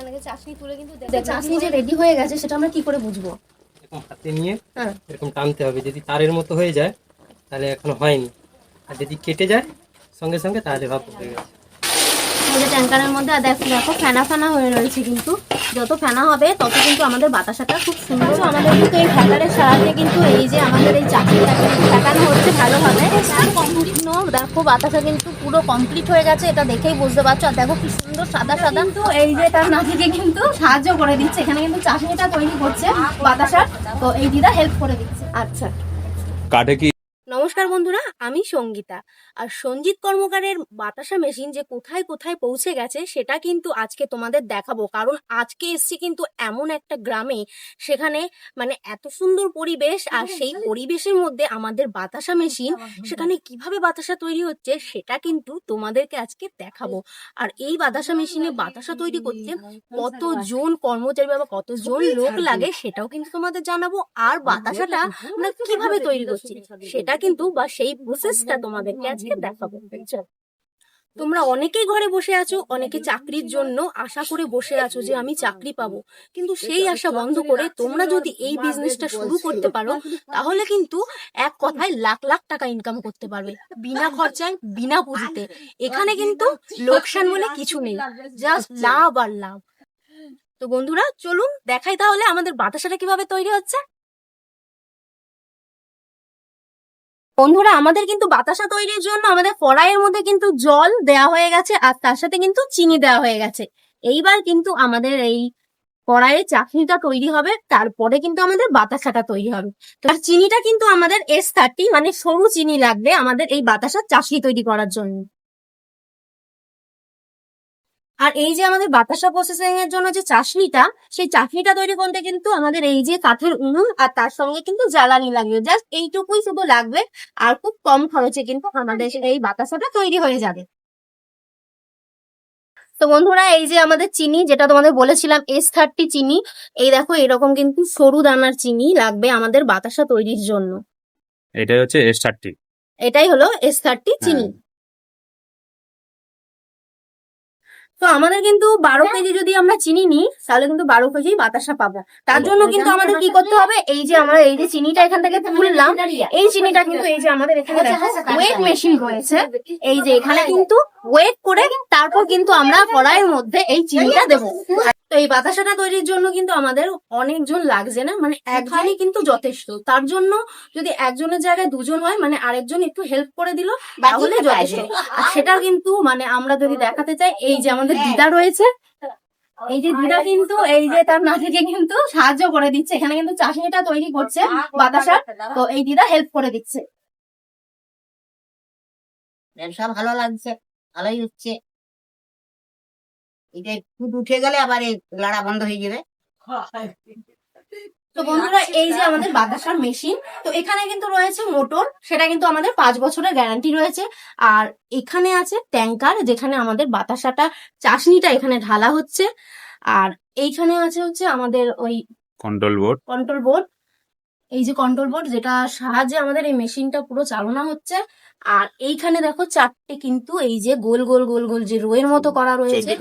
অনেকে চাশনি তুলে কিন্তু চাশনি যে রেডি হয়ে গেছে সেটা আমরা কি করে বুঝবো? এরকম হাতে নিয়ে এরকম টানতে হবে, যদি তারের মতো হয়ে যায় তাহলে এখনো হয়নি, আর যদি কেটে যায় সঙ্গে সঙ্গে তাহলে ভাব হয়ে গেছে। আমাদের ট্যাঙ্কারের মধ্যে আর দেখো দেখো ফেনা ফেনা হয়ে রয়েছে, কিন্তু যত ফেনা হবে তত কিন্তু আমাদের বাতাসাটা খুব সুন্দর। আমাদের কিন্তু এই ফ্যাটারের সাহায্যে কিন্তু এই যে আমাদের এই চাকরিটা ফেটানো হচ্ছে ভালোভাবে। কমপ্লিট নো, দেখো বাতাসা কিন্তু পুরো কমপ্লিট হয়ে গেছে, এটা দেখেই বুঝতে পারছো। আর দেখো কি সুন্দর সাদা সাদা, তো এই যে তার নাতিকে কিন্তু সাহায্য করে দিচ্ছে, এখানে কিন্তু চাশনিটা তৈরি করছে বাতাসার, তো এই দিদা হেল্প করে দিচ্ছে। আচ্ছা, কাঠে কি? নমস্কার বন্ধুরা, আমি সঙ্গীতা। আর সঞ্জিত কর্মকারের বাতাসা মেশিন যে কোথায় কোথায় পৌঁছে গেছে সেটা কিন্তু আজকে তোমাদের দেখাবো। কারণ আজকে এসছি কিন্তু এমন একটা গ্রামে, সেখানে মানে এত সুন্দর পরিবেশ, আর সেই পরিবেশের মধ্যে আমাদের বাতাসা মেশিন, সেখানে কিভাবে বাতাসা তৈরি হচ্ছে সেটা কিন্তু তোমাদেরকে আজকে দেখাবো। আর এই বাতাসা মেশিনে বাতাসা তৈরি করতে কতজন কর্মচারী বা কতজন লোক লাগে সেটাও কিন্তু তোমাদের জানাবো। আর বাতাসাটা আমরা কিভাবে তৈরি করছি সেটা কিন্তু বা সেই প্রসেসটা তোমাদেরকে আজকে দেখাবো। তোমরা অনেকেই ঘরে বসে আছো, অনেকে চাকরির জন্য আশা করে বসে আছো যে আমি চাকরি পাবো, কিন্তু সেই আশা বন্ধ করে তোমরা যদি এই বিজনেসটা শুরু করতে পারো তাহলে কিন্তু এক কথায় লাখ লাখ টাকা ইনকাম করতে পারবে, বিনা খরচায় বিনা পুঁজিতে। এখানে কিন্তু লোকসান বলে কিছু নেই, জাস্ট লাভ আর লাভ। তো বন্ধুরা চলুন দেখাই তাহলে আমাদের বাতাসাটা কিভাবে তৈরি হচ্ছে। বন্ধুরা আমাদের কিন্তু বাতাসা তৈরির জন্য আমাদের কড়াইয়ের মধ্যে কিন্তু জল দেওয়া হয়ে গেছে, আর তার সাথে কিন্তু চিনি দেওয়া হয়ে গেছে। এইবার কিন্তু আমাদের এই কড়াইয়ে চাশনিটা তৈরি হবে, তারপরে কিন্তু আমাদের বাতাসাটা তৈরি হবে। তো আর চিনিটা কিন্তু আমাদের S30 মানে সরু চিনি লাগবে আমাদের এই বাতাসার চাশনি তৈরি করার জন্য। আর এই যে আমাদের বাতাসা প্রসেসিং এর জন্য যে চাশনিটা, সেই চাশনিটা তৈরি করতে কিন্তু আমাদের এই যে কাঠের উনুন আর তার সঙ্গে কিন্তু জ্বালানি লাগবে, জাস্ট এইটুকুই শুধু লাগবে। আর খুব কম খরচে কিন্তু আমাদের এই বাতাসাটা তৈরি হয়ে যাবে। তো বন্ধুরা এই যে আমাদের চিনি, যেটা তোমাদের বলেছিলাম S30 চিনি, এই দেখো এরকম কিন্তু সরু দানার চিনি লাগবে আমাদের বাতাসা তৈরির জন্য। এটাই হচ্ছে S30। এটাই হলো S30 চিনি। তো আমাদের কিন্তু 12 কেজি যদি আমরা চিনি নিই তাহলে কিন্তু 12 কেজি বাতাসা পাবো। তার জন্য কিন্তু আমাদের কি করতে হবে, এই যে আমরা এই যে চিনিটা এখান থেকে তুললাম, এই চিনিটা কিন্তু এই যে আমাদের এখানে ওয়েট মেশিন রয়েছে, এই যে এখানে কিন্তু ওয়েট করে তারপর কিন্তু আমরা কড়াইয়ের মধ্যে এই চিনিটা দেবো। তো এই বাতাসাটা তৈরির জন্য কিন্তু আমাদের অনেকজন লাগছে না, মানে একজনই কিন্তু যথেষ্ট। তার জন্য যদি একজনের জায়গায় দুজন হয়, মানে আরেকজন একটু হেল্প করে দিল তাহলে যথেষ্ট। আর সেটা কিন্তু মানে আমরা যদি দেখাতে চাই, এই যে আমাদের দিদা রয়েছে, এই যে দিদা কিন্তু এই যে তার নাতিকে কিন্তু সাহায্য করে দিচ্ছে, এখানে কিন্তু চাশনিটা তৈরি করছে বাতাসা, তো এই দিদা হেল্প করে দিচ্ছে। ব্যবসা ভালো লাগছে, ভালোই হচ্ছে। এটা দুধ উঠে গেলে আবার এই লাড়া বন্ধ হয়ে যাবে। তো বন্ধুরা এই যে আমাদের বাতাসার মেশিন, তো এখানে কিন্তু রয়েছে মোটর, সেটা কিন্তু আমাদের 5 বছরের গ্যারান্টি রয়েছে। আর এখানে আছে ট্যাঙ্কার, যেখানে আমাদের বাতাসাটা চাশনিটা এখানে ঢালা হচ্ছে। আর এইখানে আছে হচ্ছে আমাদের ওই কন্ট্রোল বোর্ড, এই যে কন্ট্রোল বোর্ড, যেটা সাহায্যে আমাদের এই মেশিনটা পুরো চালনা হচ্ছে। আর এইখানে দেখো 4টে কিন্তু এই যে গোল গোল গোল গোল যে রোয়ের মতো করা রয়েছে,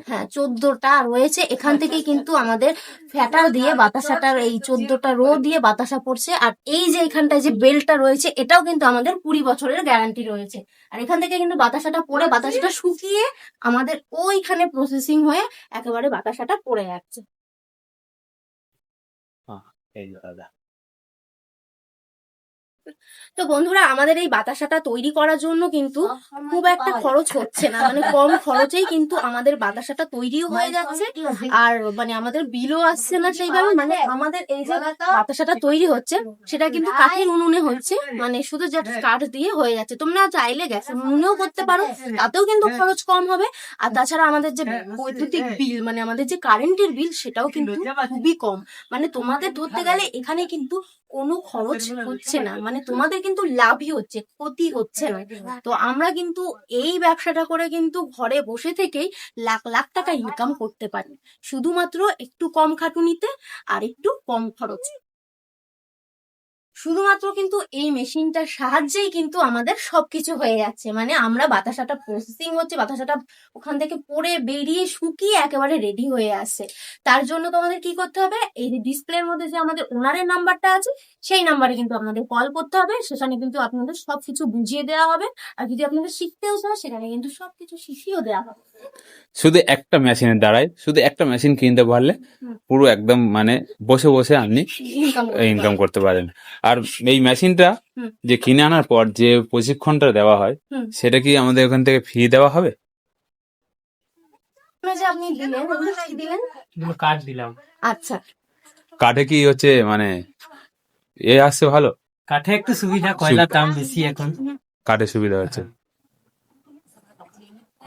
হ্যাঁ 14টা রয়েছে। এখান থেকে কিন্তু আমাদের ফ্যাটার দিয়ে বাতাসাটার এই 14টা রো দিয়ে বাতাসা পড়ছে। আর এই যে এখানটায় যে বেল্টটা রয়েছে, এটাও কিন্তু আমাদের 20 বছরের গ্যারান্টি রয়েছে। আর এখান থেকে কিন্তু বাতাসাটা পড়ে বাতাসাটা শুকিয়ে আমাদের ওইখানে প্রসেসিং হয়ে একেবারে বাতাসাটা পড়ে যাচ্ছে। তো বন্ধুরা আমাদের এই বাতাসাটা তৈরি করার জন্য কিন্তু খুব একটা খরচ হচ্ছে না, মানে কম খরচেই কিন্তু আমাদের বাতাসাটা তৈরিও হয়ে যাচ্ছে। আর মানে আমাদের বিলও আসছে না সেইভাবে, মানে আমাদের এই যে বাতাসাটা তৈরি হচ্ছে সেটা কিন্তু কাঠের উনুনে হচ্ছে, মানে শুধু জাস্ট কাঠ দিয়ে হয়ে যাচ্ছে। তোমরা চাইলে গ্যাসের উনুনেও করতে পারো, তাতেও কিন্তু খরচ কম হবে। আর তাছাড়া আমাদের যে বৈদ্যুতিক বিল, মানে আমাদের যে কারেন্টের বিল, সেটাও কিন্তু খুবই কম। মানে তোমাদের ধরতে গেলে এখানে কিন্তু কোনো খরচ হচ্ছে না, মানে তোমাদের কিন্তু লাভই হচ্ছে, ক্ষতি হচ্ছে না। তো আমরা কিন্তু এই ব্যবসাটা করে কিন্তু ঘরে বসে থেকেই লাখ লাখ টাকা ইনকাম করতে পারি, শুধুমাত্র একটু কম খাটুনিতে আর একটু কম খরচে। শুধুমাত্র কিন্তু এই মেশিনটার সাহায্যেই কিন্তু আমাদের সবকিছু হয়ে যাচ্ছে, মানে আমরা বাতাসাটা প্রসেসিং হচ্ছে, বাতাসাটা ওখান থেকে পড়ে বেরিয়ে শুকিয়ে একেবারে রেডি হয়ে আসছে। তার জন্য তোমাদের কি করতে হবে, এই যে ডিসপ্লের মধ্যে যে আমাদের ওনারের নাম্বারটা আছে সেই নাম্বারে কিন্তু আপনাদের কল করতে হবে, সেখানে কিন্তু আপনাদের সবকিছু বুঝিয়ে দেওয়া হবে। আর যদি আপনাদের শিখতেও চান সেখানে কিন্তু সবকিছু শিখিয়েও দেওয়া হবে। শুধু একটা মেশিনের দ্বারাই, শুধু একটা মেশিন কিনতে পারলে হুম। পুরো একদম মানে বসে বসে আপনি ইনকাম ইনকাম করতে পারেন। আর এই মেশিনটা হুম। যে কিনে আনার পর যে প্রশিক্ষণটা দেওয়া হয়, হুম। সেটা কি আমাদের ওখান থেকে ফি দেওয়া হবে? যে আপনি দিলেন ওগুলো কি দিলেন? কার্ড দিলাম। আচ্ছা, কাঠে কি হচ্ছে মানে আসছে ভালো? কাঠে একটু সুবিধা, কয়লার দাম বেশি এখন। কাঠে সুবিধা হচ্ছে।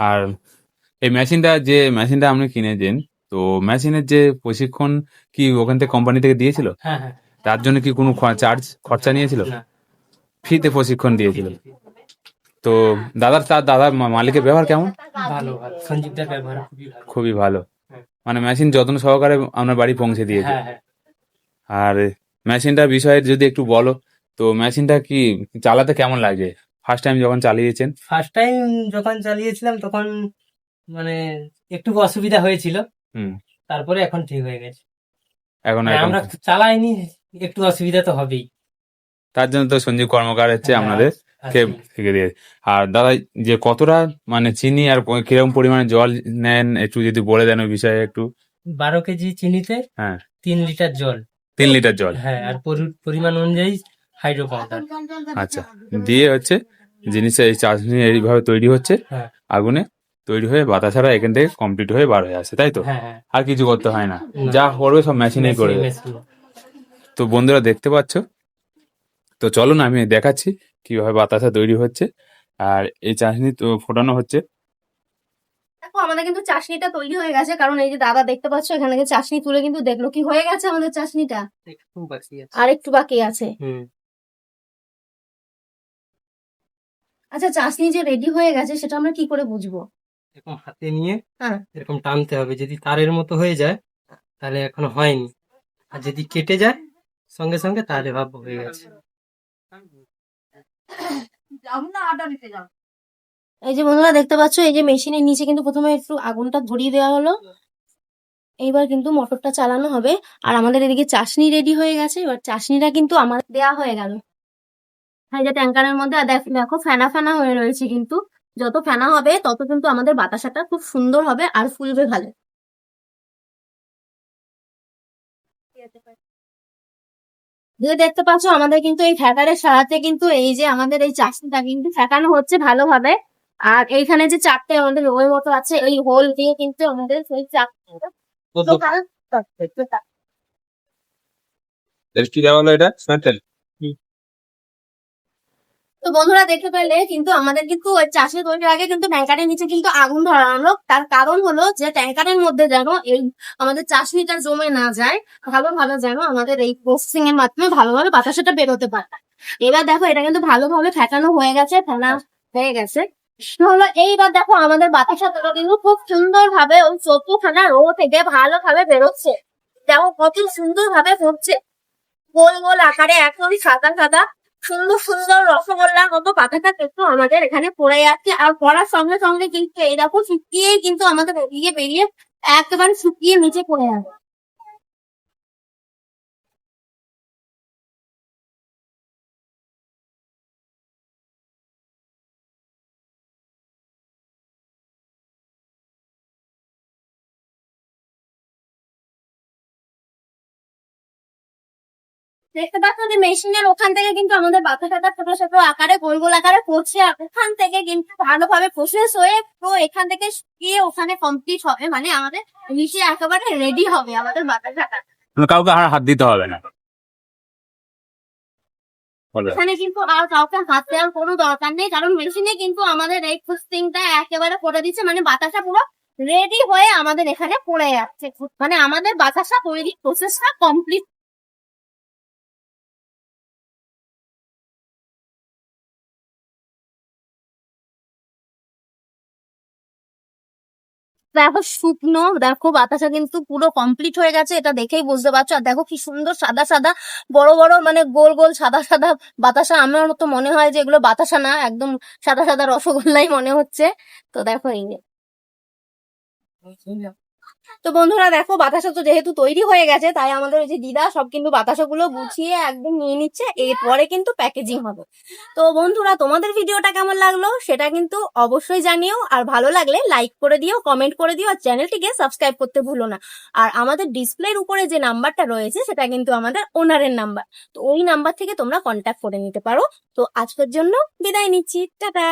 আর এই মেশিনটা আপনি কিনেছেন, তো মেশিনের যে প্রশিক্ষণ কি ওখান থেকে কোম্পানি থেকে দিয়েছিল? হ্যাঁ হ্যাঁ। তার জন্য কি কোনো খরচা নিয়েছিল? না। ফ্রিতে প্রশিক্ষণ দিয়েছিল। তো দাদার মালিকের ব্যবহার কেমন? ভালো ভালো, সঞ্জীবদার ব্যবহার খুবই ভালো। খুবই ভালো। হ্যাঁ। মানে মেশিন যত্ন সহকারে আপনার বাড়ি পৌঁছে দিয়েছে। হ্যাঁ হ্যাঁ। আর মেশিনটার বিষয়ে যদি একটু বলো, তো মেশিনটা কি চালাতে কেমন লাগে ফার্স্ট টাইম যখন চালিয়েছেন? ফার্স্ট টাইম যখন চালিয়েছিলাম তখন মানে একটু অসুবিধা হয়েছিল, হুম। তারপরে এখন ঠিক হয়ে গেছে। এখন মানে একদম আমরা চালাইনি, একটু অসুবিধা তো হবেই। তার জন্য তো সঞ্জীব কর্মকার হচ্ছে হ্যাঁ, আপনাদের কে আচ্ছা। শিখে দিয়ে। আর দাদা যে কতটা মানে চিনি আর কিরকম পরিমাণে জল নেন একটু যদি বলে দেন ওই বিষয়ে একটু। 12 কেজি চিনিতে হ্যাঁ, 3 লিটার জল। 3 লিটার জল। হ্যাঁ, আর পরিমাণ অনুযায়ী হাইড্রো পাউডার। আচ্ছা, দিয়ে হচ্ছে জিনিসটা এই চাশনি এইভাবে তৈরি হচ্ছে হ্যাঁ আগুনে, তৈরি হয়ে বাতাসারা এখান থেকে কমপ্লিট হয়ে বার হয়ে আসে, তাই তো? হ্যাঁ হ্যাঁ। আর কিছু করতে হয় না, না। যা করবে সব মেশিনেই করে দেবে। মেশিন। তো বন্ধুরা দেখতে পাচ্ছ, তো চলো না আমি দেখাচ্ছি কিভাবে বাতাসা তৈরি হচ্ছে আর এই চাশনি তো ফোটানো হচ্ছে। দেখো আমাদের কিন্তু চাশনিটা তৈরি হয়ে গেছে, কারণ এই যে দাদা দেখতে পাচ্ছ এখানে থেকে চাশনি তুলে কিন্তু দেখলো কি হয়ে গেছে আমাদের চাশনিটা, একটু বাকি আছে। আর একটু বাকি আছে। হুম। আচ্ছা, চাশনি যে রেডি হয়ে গেছে সেটা আমরা কি করে বুঝবো? এরকম হাতে নিয়ে হ্যাঁ। এরকম টানতে হবে, যদি তারের মতো হয়ে যায় তাহলে এখনো হয়নি, আর যদি কেটে যায় সঙ্গে সঙ্গে তাহলে ভাববো হয়ে গেছে। এই যে বন্ধুরা দেখতে পাচ্ছ, এই যে মেশিনের নিচে কিন্তু প্রথমে একটু আগুনটা ধরিয়ে দেওয়া হলো, এইবার কিন্তু মোটরটা চালানো হবে। আর আমাদের এদিকে চাশনি রেডি হয়ে গেছে, এবার চাশনিটা কিন্তু আমার দেয়া হয়ে গেল। এই যে ট্যাঙ্কারের মধ্যে, আর দেখো ফেনা ফেনা হয়ে রয়েছে, কিন্তু যত ফেনা হবে তত কিন্তু আমাদের বাতাসাটা খুব সুন্দর হবে আর ফুলবে ভালো। যে দেখতে পাচ্ছ আমাদের কিন্তু এই ফ্যাকারের সাহায্যে কিন্তু এই যে আমাদের এই চাশনিটা কিন্তু ফেকানো হচ্ছে ভালোভাবে। আর এইখানে যে চারটে আমাদের ওই মতো আছে, এই হোল দিয়ে কিন্তু আমাদের সেই চারটে কি দেওয়া হলো এটা? তো বন্ধুরা দেখতে পেলে কিন্তু আমাদের কিন্তু ওই চাষে তৈরির আগে কিন্তু ট্যাঙ্কারের নিচে কিন্তু আগুন ধরানো, তার কারণ হলো যে ট্যাঙ্কারের মধ্যে যেন এই আমাদের চাষনিটা জমে না যায়, ভালোভাবে যেন আমাদের এই প্রসেসিং এর মাধ্যমে ভালোভাবে বাতাসাটা বেরোতে পারে। এবার দেখো এটা কিন্তু ভালোভাবে ফেটানো হয়ে গেছে, ফেনা হয়ে গেছে। হলো এইবার দেখো আমাদের বাতাসাটা কিন্তু খুব সুন্দর ভাবে ওই 14খানা রো থেকে ভালোভাবে বেরোচ্ছে। দেখো কত সুন্দর ভাবে পড়ছে, গোল গোল আকারে একদম সাদা সাদা সুন্দর সুন্দর রসগোল্লার মতো পাতাটা কিন্তু আমাদের এখানে পড়ে যাচ্ছে। আর পড়ার সঙ্গে সঙ্গে কিন্তু এইরকম শুকিয়ে কিন্তু আমাদের বেরিয়ে বেরিয়ে একেবারে শুকিয়ে নিচে পড়ে যাবে। দেখতে পাচ্ছ যে মেশিনের ওখান থেকে কিন্তু আমাদের বাতাসাটা ছোট ছোট আকারে গোল গোল আকারে পড়ছে, আর ওখান থেকে কিন্তু ভালোভাবে প্রসেস হয়ে তো এখান থেকে শুকিয়ে ওখানে কমপ্লিট হবে, মানে আমাদের নিচে একেবারে রেডি হবে আমাদের বাতাসাটা। কাউকে আর হাত দিতে হবে না। বলো। এখানে কিন্তু আর কাউকে হাত দেওয়ার কোনো দরকার নেই, কারণ মেশিনে কিন্তু আমাদের এই প্রসেসিংটা একেবারে করে দিচ্ছে, মানে বাতাসা পুরো রেডি হয়ে আমাদের এখানে পড়ে যাচ্ছে, মানে আমাদের বাতাসা তৈরি প্রসেসটা কমপ্লিট। দেখো শুকনো, দেখো বাতাসা কিন্তু পুরো কমপ্লিট হয়ে গেছে, এটা দেখেই বুঝতে পারছো। আর দেখো কি সুন্দর সাদা সাদা বড় বড় মানে গোল গোল সাদা সাদা বাতাসা। আমার মতো মনে হয় যে এগুলো বাতাসা না, একদম সাদা সাদা রসগোল্লাই মনে হচ্ছে। তো দেখো এই যে। তো বন্ধুরা দেখো বাতাসা তো যেহেতু তৈরি হয়ে গেছে, তাই আমাদের ওই যে দিদা সব কিন্তু বাতাসাগুলো গুছিয়ে একদম নিয়ে নিচ্ছে, এরপরে কিন্তু প্যাকেজিং হবে। তো বন্ধুরা তোমাদের ভিডিওটা কেমন লাগলো সেটা কিন্তু অবশ্যই জানিও, আর ভালো লাগলে লাইক করে দিও, কমেন্ট করে দিও, আর চ্যানেলটিকে সাবস্ক্রাইব করতে ভুলো না। আর আমাদের ডিসপ্লের উপরে যে নাম্বারটা রয়েছে সেটা কিন্তু আমাদের ওনারের নাম্বার, তো ওই নাম্বার থেকে তোমরা কন্ট্যাক্ট করে নিতে পারো। তো আজকের জন্য বিদায় নিচ্ছি, টাটা।